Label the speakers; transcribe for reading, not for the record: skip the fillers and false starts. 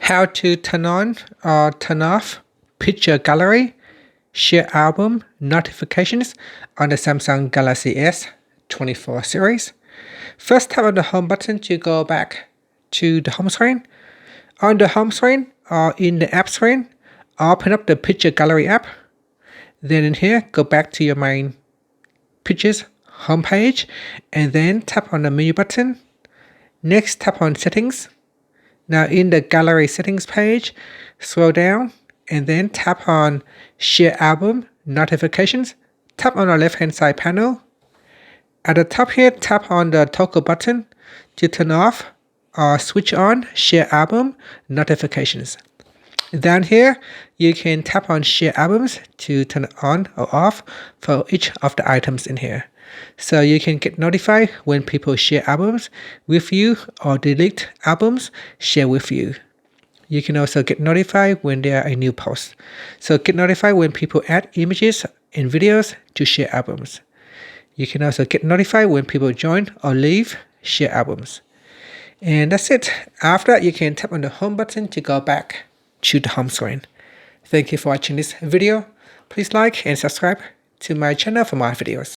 Speaker 1: how to turn on or turn off picture gallery, share album notifications on the Samsung Galaxy S24 series. First, tap on the home button to go back to the home screen. On the home screen or in the app screen, open up the picture gallery app. Then in here, go back to your main pictures homepage and then tap on the menu button. Next, tap on settings. Now in the gallery settings page, scroll down and then tap on share album notifications. Tap on the left hand side panel. At the top here, tap on the toggle button to turn off or switch on share album notifications. Down here, you can tap on share albums to turn it on or off for each of the items in here. So you can get notified when people share albums with you or delete albums shared with you. You can also get notified when there are a new post. So get notified when people add images and videos to share albums. You can also get notified when people join or leave share albums. And that's it. After that, you can tap on the home button to go back to the home screen. Thank you for watching this video. Please like and subscribe to my channel for more videos.